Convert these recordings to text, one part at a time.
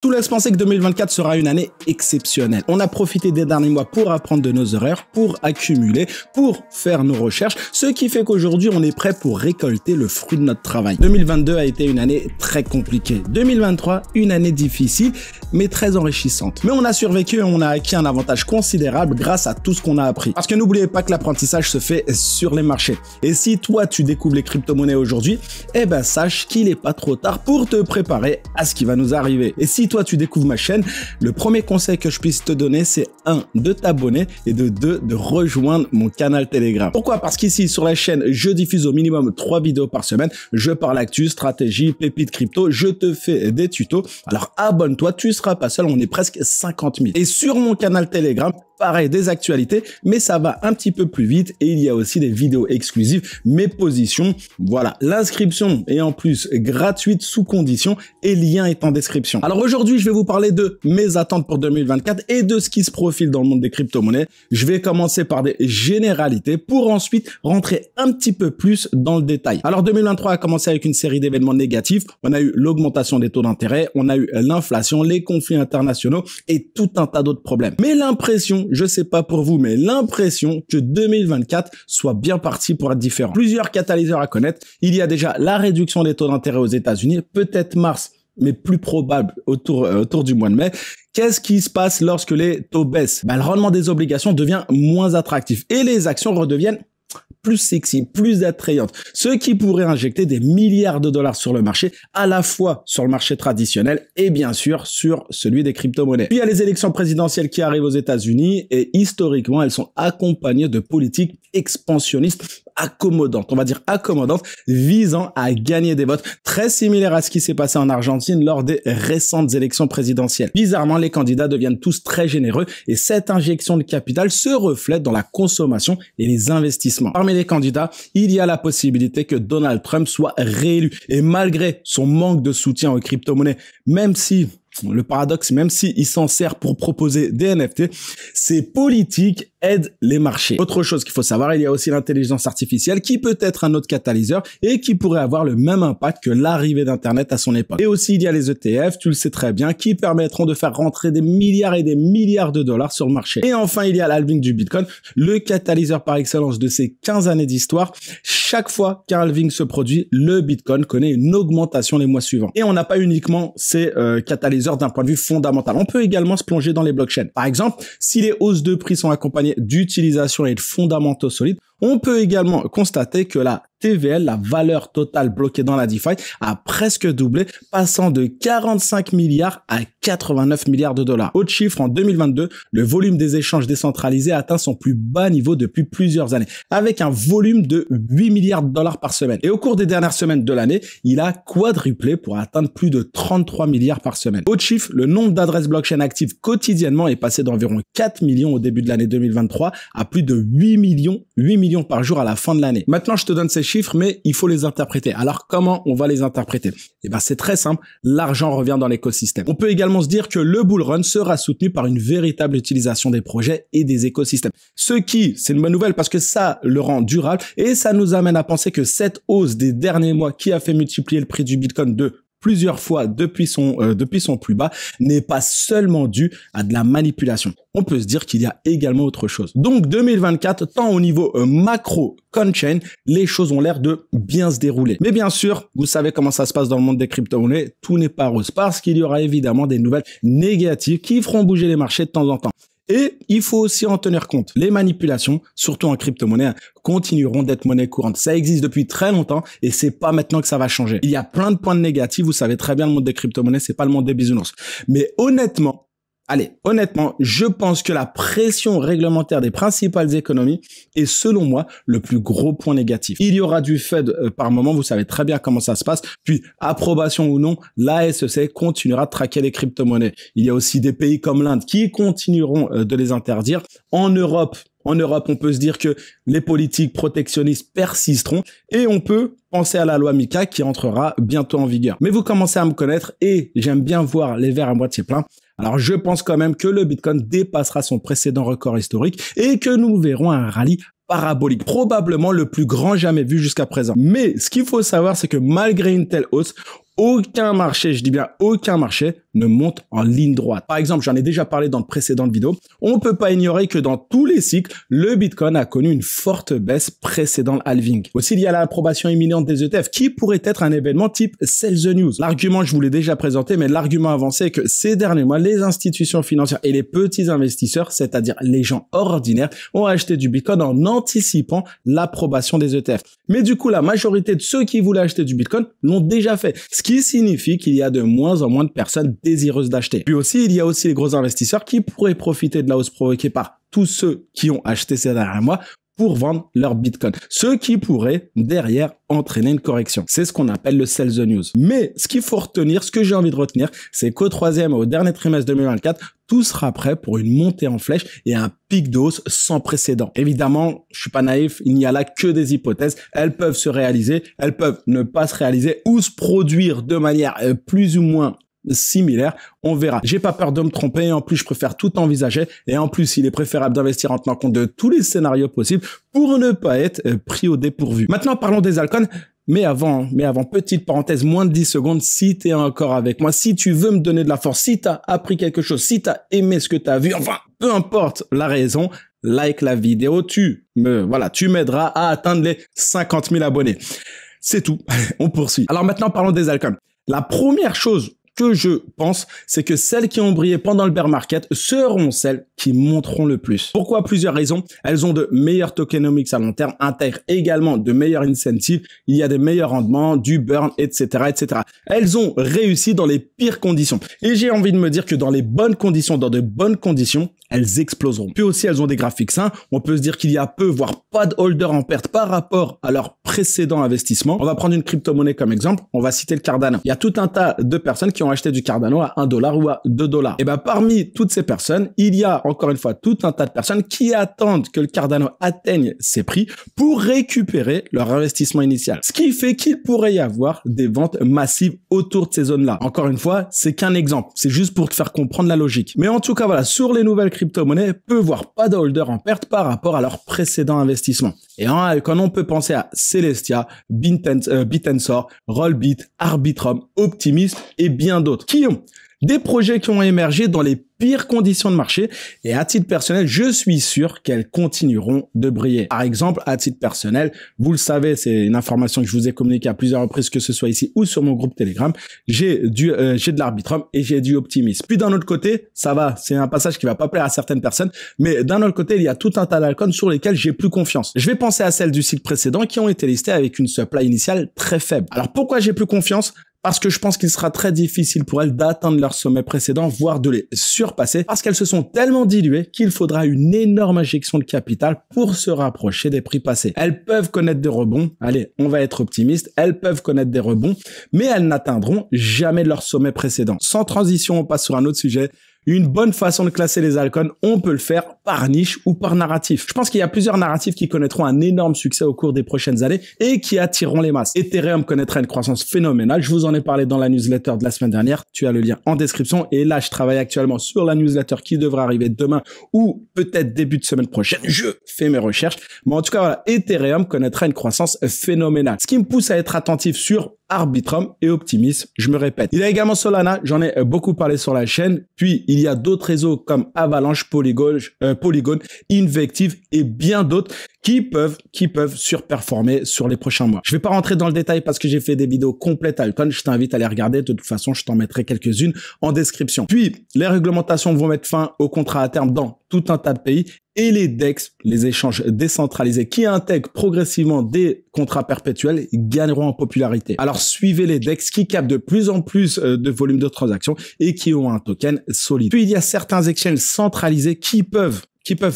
Tout laisse penser que 2024 sera une année exceptionnelle. On a profité des derniers mois pour apprendre de nos erreurs, pour accumuler, pour faire nos recherches, ce qui fait qu'aujourd'hui on est prêt pour récolter le fruit de notre travail. 2022 a été une année très compliquée. 2023, une année difficile, mais très enrichissante. Mais on a survécu et on a acquis un avantage considérable grâce à tout ce qu'on a appris. Parce que n'oubliez pas que l'apprentissage se fait sur les marchés. Et si toi tu découvres les crypto-monnaies aujourd'hui, eh ben sache qu'il n'est pas trop tard pour te préparer à ce qui va nous arriver. Et si toi tu découvres ma chaîne, le premier conseil que je puisse te donner, c'est 1. De t'abonner et de 2. De rejoindre mon canal Telegram. Pourquoi? Parce qu'ici sur la chaîne, je diffuse au minimum 3 vidéos par semaine. Je parle actu, stratégie, pépites crypto, je te fais des tutos. Alors abonne-toi, tu seras pas seul, on est presque 50 000. Et sur mon canal Telegram, pareil, des actualités, mais ça va un petit peu plus vite et il y a aussi des vidéos exclusives, mes positions. Voilà, l'inscription est en plus gratuite sous condition et lien est en description. Alors aujourd'hui, je vais vous parler de mes attentes pour 2024 et de ce qui se profile dans le monde des crypto-monnaies. Je vais commencer par des généralités pour ensuite rentrer un petit peu plus dans le détail. Alors 2023 a commencé avec une série d'événements négatifs. On a eu l'augmentation des taux d'intérêt, on a eu l'inflation, les conflits internationaux et tout un tas d'autres problèmes. Mais l'impression, je sais pas pour vous, mais l'impression que 2024 soit bien parti pour être différent. Plusieurs catalyseurs à connaître. Il y a déjà la réduction des taux d'intérêt aux États-Unis, peut-être mars, mais plus probable autour du mois de mai. Qu'est-ce qui se passe lorsque les taux baissent? Le rendement des obligations devient moins attractif et les actions redeviennent plus sexy, plus attrayante, ce qui pourrait injecter des milliards de dollars sur le marché, à la fois sur le marché traditionnel et bien sûr sur celui des crypto-monnaies. Puis il y a les élections présidentielles qui arrivent aux États-Unis et historiquement, elles sont accompagnées de politiques expansionnistes accommodantes, on va dire accommodantes, visant à gagner des votes, très similaires à ce qui s'est passé en Argentine lors des récentes élections présidentielles. Bizarrement, les candidats deviennent tous très généreux et cette injection de capital se reflète dans la consommation et les investissements. Parmi les candidats, il y a la possibilité que Donald Trump soit réélu et malgré son manque de soutien aux crypto-monnaies, même si le paradoxe, même s'il s'en sert pour proposer des NFT, ces politiques aident les marchés. Autre chose qu'il faut savoir, il y a aussi l'intelligence artificielle qui peut être un autre catalyseur et qui pourrait avoir le même impact que l'arrivée d'Internet à son époque. Et aussi, il y a les ETF, tu le sais très bien, qui permettront de faire rentrer des milliards et des milliards de dollars sur le marché. Et enfin, il y a l'halving du Bitcoin, le catalyseur par excellence de ces 15 années d'histoire. Chaque fois qu'un halving se produit, le Bitcoin connaît une augmentation les mois suivants. Et on n'a pas uniquement ces catalyseurs d'un point de vue fondamental. On peut également se plonger dans les blockchains. Par exemple, si les hausses de prix sont accompagnées d'utilisation et de fondamentaux solides, on peut également constater que la TVL, la valeur totale bloquée dans la DeFi, a presque doublé, passant de 45 milliards à 89 milliards de dollars. Autre chiffre, en 2022, le volume des échanges décentralisés a atteint son plus bas niveau depuis plusieurs années, avec un volume de 8 milliards de dollars par semaine. Et au cours des dernières semaines de l'année, il a quadruplé pour atteindre plus de 33 milliards par semaine. Autre chiffre, le nombre d'adresses blockchain actives quotidiennement est passé d'environ 4 millions au début de l'année 2023 à plus de 8 millions par jour à la fin de l'année. Maintenant, je te donne ces chiffres, mais il faut les interpréter. Alors, comment on va les interpréter? Eh ben, c'est très simple. L'argent revient dans l'écosystème. On peut également se dire que le bull run sera soutenu par une véritable utilisation des projets et des écosystèmes. Ce qui, c'est une bonne nouvelle parce que ça le rend durable et ça nous amène à penser que cette hausse des derniers mois qui a fait multiplier le prix du Bitcoin de plusieurs fois depuis son plus bas n'est pas seulement dû à de la manipulation. On peut se dire qu'il y a également autre chose. Donc 2024, tant au niveau macro qu'on-chain, les choses ont l'air de bien se dérouler. Mais bien sûr, vous savez comment ça se passe dans le monde des crypto-monnaies, tout n'est pas rose parce qu'il y aura évidemment des nouvelles négatives qui feront bouger les marchés de temps en temps. Et il faut aussi en tenir compte. Les manipulations, surtout en crypto-monnaie, continueront d'être monnaie courante. Ça existe depuis très longtemps et c'est pas maintenant que ça va changer. Il y a plein de points négatifs. Vous savez très bien, le monde des crypto-monnaies, c'est pas le monde des bisounours. Mais honnêtement, je pense que la pression réglementaire des principales économies est, selon moi, le plus gros point négatif. Il y aura du Fed par moment, vous savez très bien comment ça se passe. Puis, approbation ou non, la SEC continuera de traquer les crypto-monnaies. Il y a aussi des pays comme l'Inde qui continueront de les interdire. En Europe, on peut se dire que les politiques protectionnistes persisteront et on peut penser à la loi MiCA qui entrera bientôt en vigueur. Mais vous commencez à me connaître et j'aime bien voir les verres à moitié pleins. Alors, je pense quand même que le Bitcoin dépassera son précédent record historique et que nous verrons un rallye parabolique, probablement le plus grand jamais vu jusqu'à présent. Mais ce qu'il faut savoir, c'est que malgré une telle hausse, aucun marché, je dis bien aucun marché, ne monte en ligne droite. Par exemple, j'en ai déjà parlé dans de précédentes vidéos, on ne peut pas ignorer que dans tous les cycles, le Bitcoin a connu une forte baisse précédant le halving. Aussi, il y a l'approbation imminente des ETF qui pourrait être un événement type Sell the News. L'argument, je vous l'ai déjà présenté, mais l'argument avancé est que ces derniers mois, les institutions financières et les petits investisseurs, c'est-à-dire les gens ordinaires, ont acheté du Bitcoin en anticipant l'approbation des ETF. Mais du coup, la majorité de ceux qui voulaient acheter du Bitcoin l'ont déjà fait, ce qui signifie qu'il y a de moins en moins de personnes désireuses d'acheter. Puis aussi, il y a aussi les gros investisseurs qui pourraient profiter de la hausse provoquée par tous ceux qui ont acheté ces derniers mois pour vendre leur Bitcoin. Ce qui pourrait, derrière, entraîner une correction. C'est ce qu'on appelle le Sell the News. Mais ce qu'il faut retenir, ce que j'ai envie de retenir, c'est qu'au troisième et au dernier trimestre 2024, tout sera prêt pour une montée en flèche et un pic de hausse sans précédent. Évidemment, je suis pas naïf, il n'y a là que des hypothèses. Elles peuvent se réaliser, elles peuvent ne pas se réaliser ou se produire de manière plus ou moins similaire, on verra. J'ai pas peur de me tromper et en plus je préfère tout envisager et en plus il est préférable d'investir en tenant compte de tous les scénarios possibles pour ne pas être pris au dépourvu. Maintenant parlons des altcoins. Mais avant, petite parenthèse, moins de 10 secondes, si tu es encore avec moi, si tu veux me donner de la force, si tu as appris quelque chose, si tu as aimé ce que tu as vu, enfin, peu importe la raison, like la vidéo, tu m'aideras à atteindre les 50 000 abonnés. C'est tout, on poursuit. Alors maintenant, parlons des altcoins. La première chose que je pense, c'est que celles qui ont brillé pendant le bear market seront celles qui monteront le plus. Pourquoi? Plusieurs raisons. Elles ont de meilleurs tokenomics à long terme, intègrent également de meilleurs incentives, il y a des meilleurs rendements, du burn, etc., etc. Elles ont réussi dans les pires conditions. Et j'ai envie de me dire que dans les bonnes conditions, dans de bonnes conditions, elles exploseront. Puis aussi, elles ont des graphiques sains. On peut se dire qu'il y a peu, voire pas de holders en perte par rapport à leur précédent investissement. On va prendre une crypto-monnaie comme exemple. On va citer le Cardano. Il y a tout un tas de personnes qui ont acheté du Cardano à $1 ou à $2. Et ben, parmi toutes ces personnes, il y a encore une fois tout un tas de personnes qui attendent que le Cardano atteigne ses prix pour récupérer leur investissement initial. Ce qui fait qu'il pourrait y avoir des ventes massives autour de ces zones-là. Encore une fois, c'est qu'un exemple. C'est juste pour te faire comprendre la logique. Mais en tout cas, voilà, sur les nouvelles crypto-monnaies, peut voir pas de holder en perte par rapport à leur précédent investissement. Et quand on peut penser à Celestia, Bitensor, Rollbit, Arbitrum, Optimism et bien d'autres qui ont des projets qui ont émergé dans les pires conditions de marché et à titre personnel, je suis sûr qu'elles continueront de briller. Par exemple, à titre personnel, vous le savez, c'est une information que je vous ai communiquée à plusieurs reprises, que ce soit ici ou sur mon groupe Telegram, j'ai de l'Arbitrum et j'ai du Optimism. Puis d'un autre côté, ça va, c'est un passage qui va pas plaire à certaines personnes, mais d'un autre côté, il y a tout un tas d'alcoons sur lesquels j'ai plus confiance. Je vais penser à celles du cycle précédent qui ont été listées avec une supply initiale très faible. Alors pourquoi j'ai plus confiance? Parce que je pense qu'il sera très difficile pour elles d'atteindre leur sommet précédent, voire de les surpasser, parce qu'elles se sont tellement diluées qu'il faudra une énorme injection de capital pour se rapprocher des prix passés. Elles peuvent connaître des rebonds, allez, on va être optimiste, elles peuvent connaître des rebonds, mais elles n'atteindront jamais leur sommet précédent. Sans transition, on passe sur un autre sujet. Une bonne façon de classer les altcoins, on peut le faire par niche ou par narratif. Je pense qu'il y a plusieurs narratifs qui connaîtront un énorme succès au cours des prochaines années et qui attireront les masses. Ethereum connaîtra une croissance phénoménale. Je vous en ai parlé dans la newsletter de la semaine dernière. Tu as le lien en description. Et là, je travaille actuellement sur la newsletter qui devrait arriver demain ou peut-être début de semaine prochaine. Je fais mes recherches. Mais en tout cas, voilà, Ethereum connaîtra une croissance phénoménale. Ce qui me pousse à être attentif sur Arbitrum et Optimism, je me répète. Il y a également Solana, j'en ai beaucoup parlé sur la chaîne. Puis, il y a d'autres réseaux comme Avalanche, Polygon, Invective et bien d'autres qui peuvent surperformer sur les prochains mois. Je vais pas rentrer dans le détail parce que j'ai fait des vidéos complètes altcoins. Je t'invite à les regarder. De toute façon, je t'en mettrai quelques-unes en description. Puis, les réglementations vont mettre fin aux contrats à terme dans tout un tas de pays et les DEX, les échanges décentralisés qui intègrent progressivement des contrats perpétuels, gagneront en popularité. Alors, suivez les DEX qui captent de plus en plus de volume de transactions et qui ont un token solide. Puis, il y a certains exchanges centralisés qui peuvent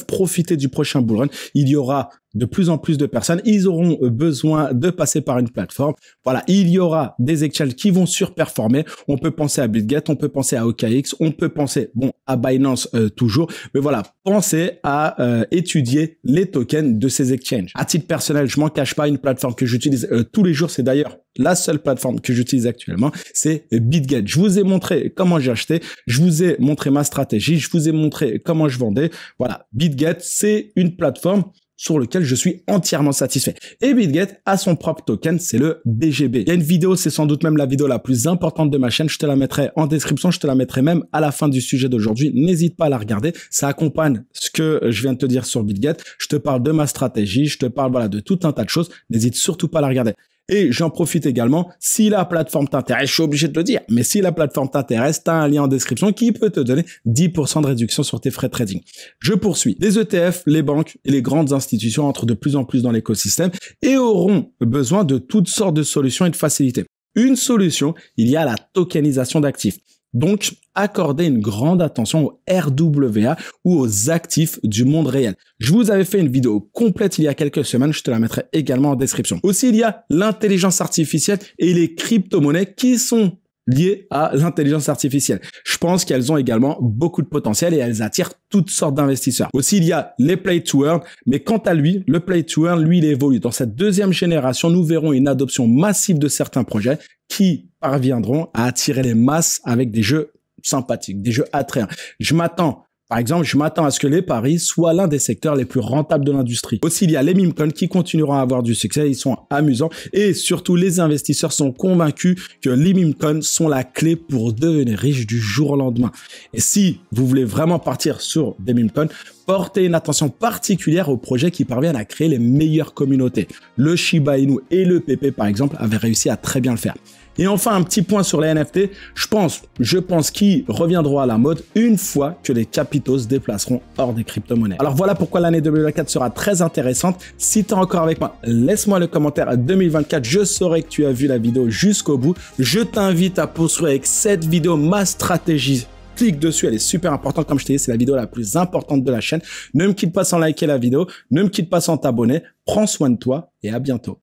profiter du prochain bull run. Il y aura de plus en plus de personnes, ils auront besoin de passer par une plateforme. Voilà, il y aura des exchanges qui vont surperformer. On peut penser à BitGet, on peut penser à OKX, on peut penser, à Binance toujours. Mais voilà, pensez à étudier les tokens de ces exchanges. À titre personnel, je m'en cache pas, une plateforme que j'utilise tous les jours, c'est d'ailleurs la seule plateforme que j'utilise actuellement, c'est BitGet. Je vous ai montré comment j'ai acheté, je vous ai montré ma stratégie, je vous ai montré comment je vendais. Voilà, BitGet, c'est une plateforme sur lequel je suis entièrement satisfait. Et BitGet a son propre token, c'est le BGB. Il y a une vidéo, c'est sans doute même la vidéo la plus importante de ma chaîne. Je te la mettrai en description, je te la mettrai même à la fin du sujet d'aujourd'hui. N'hésite pas à la regarder. Ça accompagne ce que je viens de te dire sur BitGet. Je te parle de ma stratégie, je te parle voilà de tout un tas de choses. N'hésite surtout pas à la regarder. Et j'en profite également, si la plateforme t'intéresse, je suis obligé de te le dire, mais si la plateforme t'intéresse, tu as un lien en description qui peut te donner 10% de réduction sur tes frais de trading. Je poursuis. Les ETF, les banques et les grandes institutions entrent de plus en plus dans l'écosystème et auront besoin de toutes sortes de solutions et de facilités. Une solution, il y a la tokenisation d'actifs. Donc, accordez une grande attention aux RWA ou aux actifs du monde réel. Je vous avais fait une vidéo complète il y a quelques semaines, je te la mettrai également en description. Aussi, il y a l'intelligence artificielle et les crypto-monnaies qui sont liées à l'intelligence artificielle. Je pense qu'elles ont également beaucoup de potentiel et elles attirent toutes sortes d'investisseurs. Aussi, il y a les play to earn, mais quant à lui, le play to earn, lui, il évolue. Dans cette deuxième génération, nous verrons une adoption massive de certains projets qui parviendront à attirer les masses avec des jeux sympathiques, des jeux attrayants. Par exemple, je m'attends à ce que les paris soient l'un des secteurs les plus rentables de l'industrie. Aussi, il y a les meme coins qui continueront à avoir du succès, ils sont amusants et surtout les investisseurs sont convaincus que les meme coins sont la clé pour devenir riche du jour au lendemain. Et si vous voulez vraiment partir sur des meme coins, portez une attention particulière aux projets qui parviennent à créer les meilleures communautés. Le Shiba Inu et le PP par exemple avaient réussi à très bien le faire. Et enfin, un petit point sur les NFT, je pense qu'ils reviendront à la mode une fois que les capitaux se déplaceront hors des crypto-monnaies. Alors voilà pourquoi l'année 2024 sera très intéressante. Si tu es encore avec moi, laisse-moi le commentaire 2024, je saurai que tu as vu la vidéo jusqu'au bout. Je t'invite à poursuivre avec cette vidéo, ma stratégie. Clique dessus, elle est super importante. Comme je t'ai dit, c'est la vidéo la plus importante de la chaîne. Ne me quitte pas sans liker la vidéo, ne me quitte pas sans t'abonner. Prends soin de toi et à bientôt.